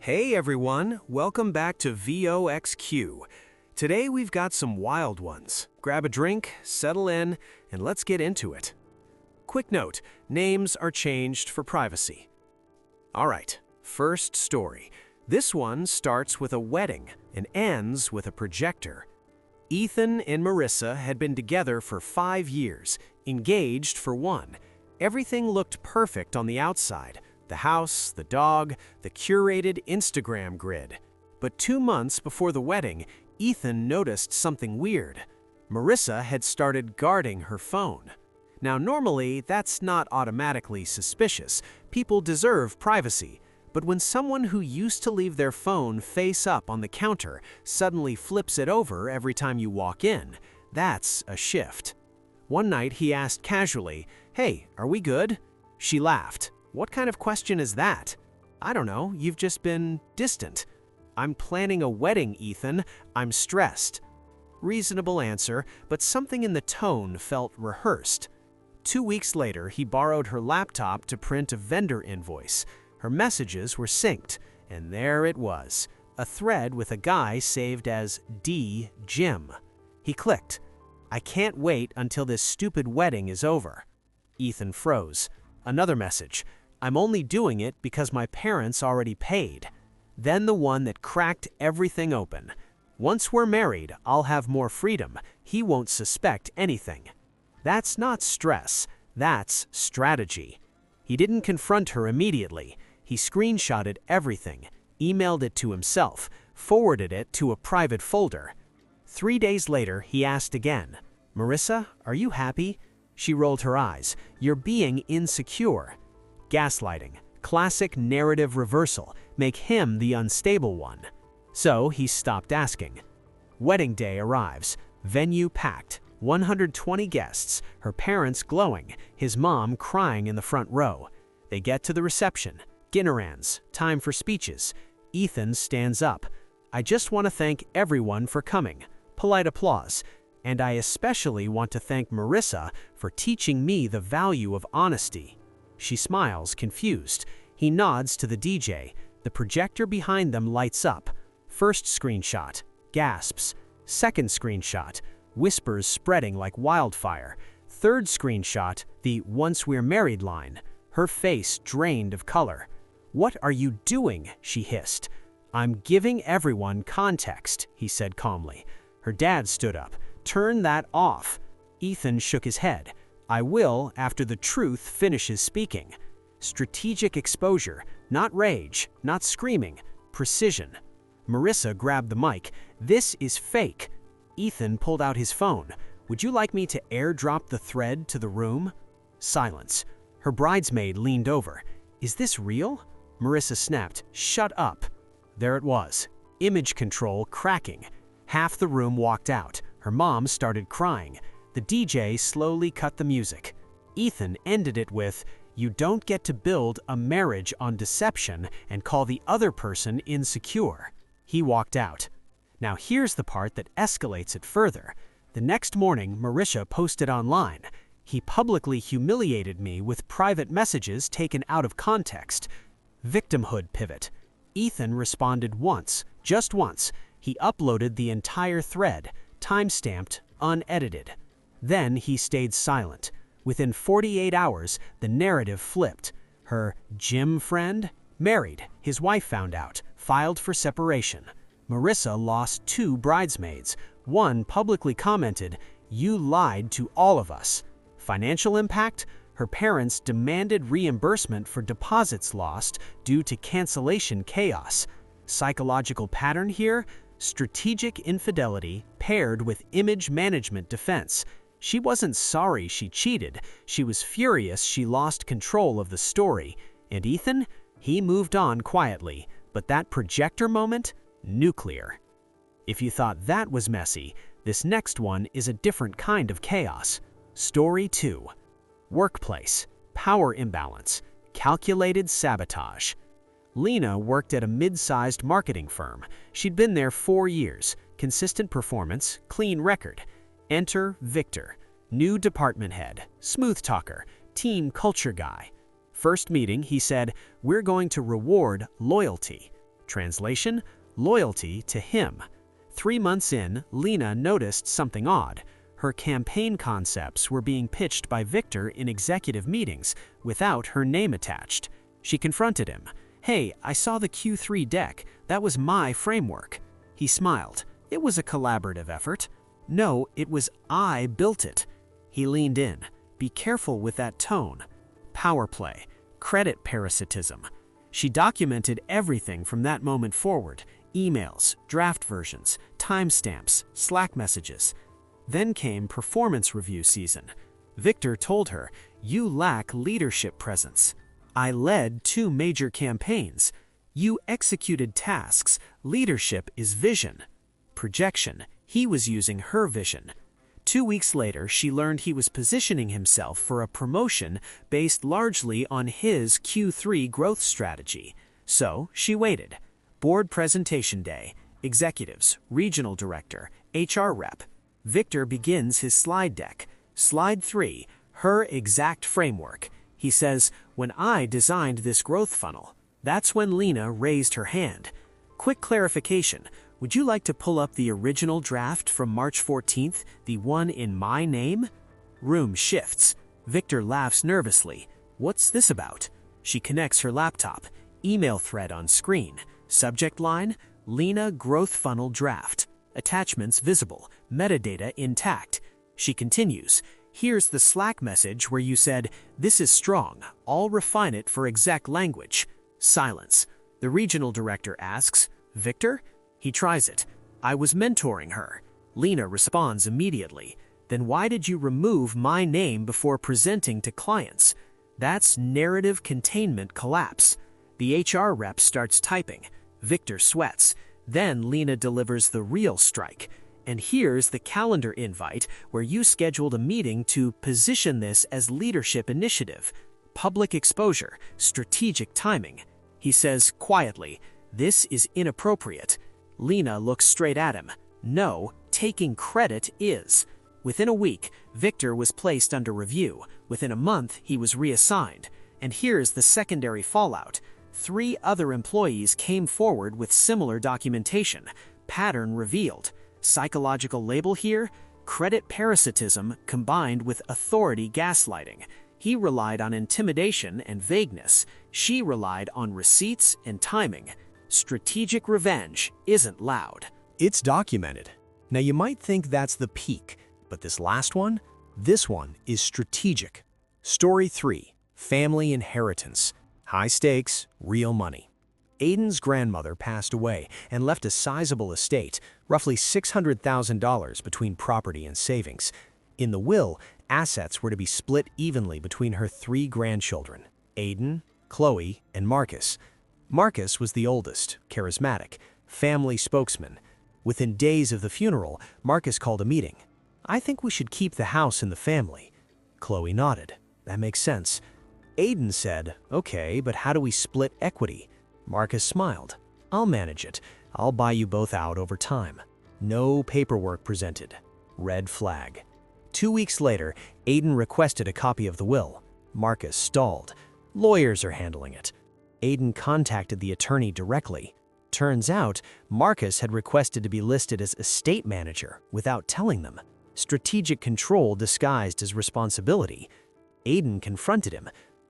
Hey everyone, welcome back to VoxQueue. Today we've got some wild ones. Grab a drink, settle in, and let's get into it. Quick note, names are changed for privacy. Alright, first story. This one starts with a wedding and ends with a projector. Ethan and Marissa had been together for 5 years, engaged for 1. Everything looked perfect on the outside. The house, the dog, the curated Instagram grid. But 2 months before the wedding, Ethan noticed something weird. Marissa had started guarding her phone. Now normally, that's not automatically suspicious. People deserve privacy. But when someone who used to leave their phone face up on the counter suddenly flips it over every time you walk in, that's a shift. One night he asked casually, "Hey, are we good?" She laughed. "What kind of question is that?" "I don't know, you've just been distant." "I'm planning a wedding, Ethan. I'm stressed." Reasonable answer, but something in the tone felt rehearsed. 2 weeks later, he borrowed her laptop to print a vendor invoice. Her messages were synced, and there it was, a thread with a guy saved as D. Jim. He clicked. "I can't wait until this stupid wedding is over." Ethan froze. Another message. "I'm only doing it because my parents already paid." Then the one that cracked everything open. "Once we're married, I'll have more freedom. He won't suspect anything." That's not stress. That's strategy. He didn't confront her immediately. He screenshotted everything, emailed it to himself, forwarded it to a private folder. 3 days later, he asked again, "Marissa, are you happy?" She rolled her eyes. "You're being insecure." Gaslighting, classic narrative reversal, make him the unstable one. So he stopped asking. Wedding day arrives, venue packed, 120 guests, her parents glowing, his mom crying in the front row. They get to the reception, Ginnerans, time for speeches. Ethan stands up. "I just want to thank everyone for coming." Polite applause. "And I especially want to thank Marissa for teaching me the value of honesty." She smiles, confused. He nods to the DJ. The projector behind them lights up. First screenshot, gasps. Second screenshot, whispers spreading like wildfire. Third screenshot, the "once we're married" line. Her face drained of color. "What are you doing?" she hissed. "I'm giving everyone context," he said calmly. Her dad stood up. "Turn that off." Ethan shook his head. "I will after the truth finishes speaking." Strategic exposure, not rage, not screaming, precision. Marissa grabbed the mic. "This is fake." Ethan pulled out his phone. "Would you like me to airdrop the thread to the room?" Silence. Her bridesmaid leaned over. "Is this real?" Marissa snapped, "Shut up." There it was. Image control cracking. Half the room walked out. Her mom started crying. The DJ slowly cut the music. Ethan ended it with, "You don't get to build a marriage on deception and call the other person insecure." He walked out. Now here's the part that escalates it further. The next morning, Marissa posted online, "He publicly humiliated me with private messages taken out of context." Victimhood pivot. Ethan responded once, just once. He uploaded the entire thread, time-stamped, unedited. Then he stayed silent. Within 48 hours, the narrative flipped. Her gym friend? Married, his wife found out, filed for separation. Marissa lost 2 bridesmaids. One publicly commented, "You lied to all of us." Financial impact? Her parents demanded reimbursement for deposits lost due to cancellation chaos. Psychological pattern here? Strategic infidelity paired with image management defense. She wasn't sorry she cheated. She was furious she lost control of the story. And Ethan? He moved on quietly. But that projector moment? Nuclear. If you thought that was messy, this next one is a different kind of chaos. Story 2. Workplace. Power imbalance. Calculated sabotage. Lena worked at a mid-sized marketing firm. She'd been there 4 years. Consistent performance, clean record. Enter Victor, new department head, smooth talker, team culture guy. First meeting, he said, "We're going to reward loyalty." Translation: loyalty to him. 3 months in, Lena noticed something odd. Her campaign concepts were being pitched by Victor in executive meetings without her name attached. She confronted him. "Hey, I saw the Q3 deck. That was my framework." He smiled. "It was a collaborative effort." "No, it was I built it." He leaned in. "Be careful with that tone." Power play. Credit parasitism. She documented everything from that moment forward: emails, draft versions, timestamps, Slack messages. Then came performance review season. Victor told her, "You lack leadership presence." "I led 2 major campaigns." "You executed tasks. Leadership is vision." Projection. He was using her vision. 2 weeks later, she learned he was positioning himself for a promotion based largely on his Q3 growth strategy. So she waited. Board presentation day. Executives, regional director, HR rep. Victor begins his slide deck. Slide 3, her exact framework. He says, "When I designed this growth funnel." That's when Lena raised her hand. "Quick clarification. Would you like to pull up the original draft from March 14th, the one in my name?" Room shifts. Victor laughs nervously. "What's this about?" She connects her laptop. Email thread on screen. Subject line: Lena growth funnel draft. Attachments visible. Metadata intact. She continues. "Here's the Slack message where you said, 'This is strong. I'll refine it for exec language.'" Silence. The regional director asks, "Victor?" He tries it. "I was mentoring her." Lena responds immediately. "Then why did you remove my name before presenting to clients?" That's narrative containment collapse. The HR rep starts typing. Victor sweats. Then Lena delivers the real strike. "And here's the calendar invite where you scheduled a meeting to position this as leadership initiative. Public exposure, strategic timing." He says quietly, "This is inappropriate." Lena looks straight at him. "No, taking credit is." Within a week, Victor was placed under review. Within a month, he was reassigned. And here's the secondary fallout. 3 other employees came forward with similar documentation. Pattern revealed. Psychological label here: credit parasitism combined with authority gaslighting. He relied on intimidation and vagueness. She relied on receipts and timing. Strategic revenge isn't loud. It's documented. Now you might think that's the peak, but this one is strategic. Story 3, family inheritance. High stakes, real money. Aiden's grandmother passed away and left a sizable estate, roughly $600,000 between property and savings. In the will, assets were to be split evenly between her 3 grandchildren, Aiden, Chloe, and Marcus. Marcus was the oldest, charismatic, family spokesman. Within days of the funeral, Marcus called a meeting. "I think we should keep the house in the family." Chloe nodded. "That makes sense." Aiden said, "Okay, but how do we split equity?" Marcus smiled. "I'll manage it. I'll buy you both out over time." No paperwork presented. Red flag. 2 weeks later, Aiden requested a copy of the will. Marcus stalled. "Lawyers are handling it." Aiden contacted the attorney directly. Turns out, Marcus had requested to be listed as estate manager without telling them. Strategic control disguised as responsibility. Aiden confronted him.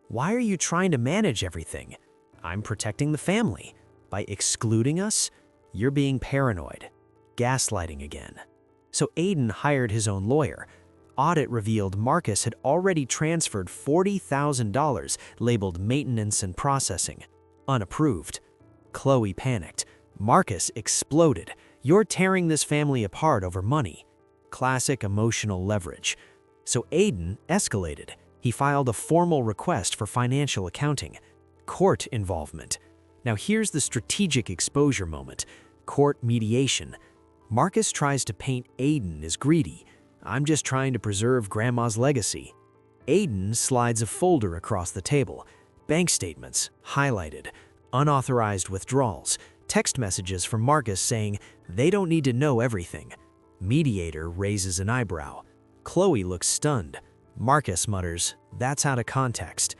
"Why are you trying to manage everything?" "I'm protecting the family." "By excluding us? You're being paranoid." Gaslighting again. So Aiden hired his own lawyer. Audit revealed Marcus had already transferred $40,000 labeled maintenance and processing. Unapproved. Chloe panicked. Marcus exploded. "You're tearing this family apart over money." Classic emotional leverage. So Aiden escalated. He filed a formal request for financial accounting. Court involvement. Now here's the strategic exposure moment. Court mediation. Marcus tries to paint Aiden as greedy. "I'm just trying to preserve grandma's legacy." Aiden slides a folder across the table. Bank statements, highlighted. Unauthorized withdrawals. Text messages from Marcus saying, "They don't need to know everything." Mediator raises an eyebrow. Chloe looks stunned. Marcus mutters, "That's out of context."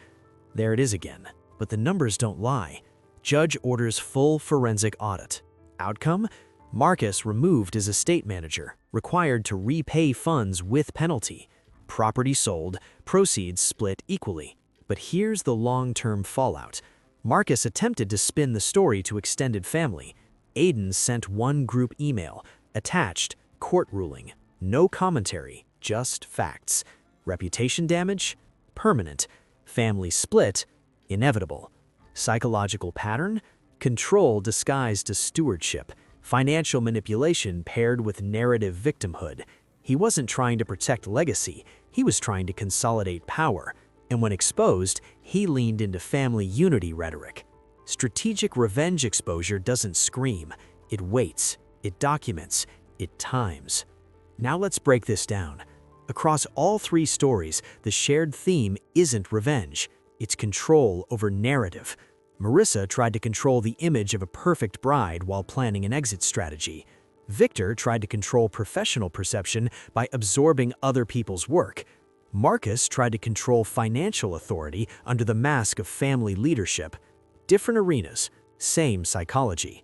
There it is again. But the numbers don't lie. Judge orders full forensic audit. Outcome? Marcus removed as estate manager, required to repay funds with penalty. Property sold, proceeds split equally. But here's the long-term fallout. Marcus attempted to spin the story to extended family. Aiden sent one group email. Attached, court ruling. No commentary, just facts. Reputation damage? Permanent. Family split? Inevitable. Psychological pattern? Control disguised as stewardship. Financial manipulation paired with narrative victimhood. He wasn't trying to protect legacy, he was trying to consolidate power. And when exposed, he leaned into family unity rhetoric. Strategic revenge exposure doesn't scream. It waits, it documents, it times. Now let's break this down. Across all three stories, the shared theme isn't revenge. It's control over narrative. Marissa tried to control the image of a perfect bride while planning an exit strategy. Victor tried to control professional perception by absorbing other people's work. Marcus tried to control financial authority under the mask of family leadership. Different arenas, same psychology.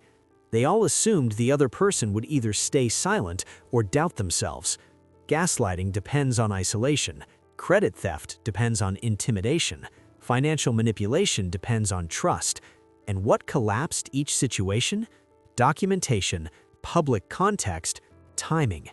They all assumed the other person would either stay silent or doubt themselves. Gaslighting depends on isolation. Credit theft depends on intimidation. Financial manipulation depends on trust. And what collapsed each situation? Documentation, public context, timing.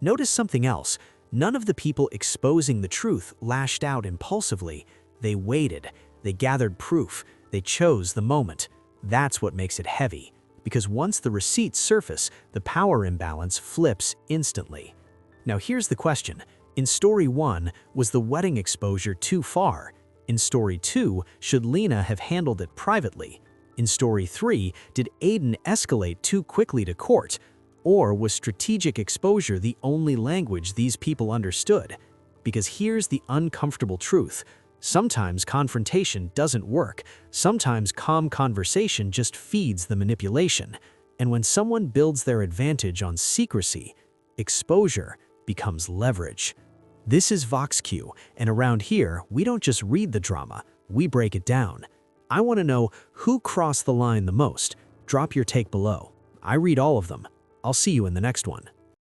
Notice something else. None of the people exposing the truth lashed out impulsively. They waited. They gathered proof. They chose the moment. That's what makes it heavy. Because once the receipts surface, the power imbalance flips instantly. Now here's the question. In story 1, was the wedding exposure too far? In story 2, should Lena have handled it privately? In story 3, did Aiden escalate too quickly to court? Or was strategic exposure the only language these people understood? Because here's the uncomfortable truth. Sometimes confrontation doesn't work. Sometimes calm conversation just feeds the manipulation. And when someone builds their advantage on secrecy, exposure becomes leverage. This is VoxQueue, and around here, we don't just read the drama, we break it down. I want to know who crossed the line the most. Drop your take below. I read all of them. I'll see you in the next one.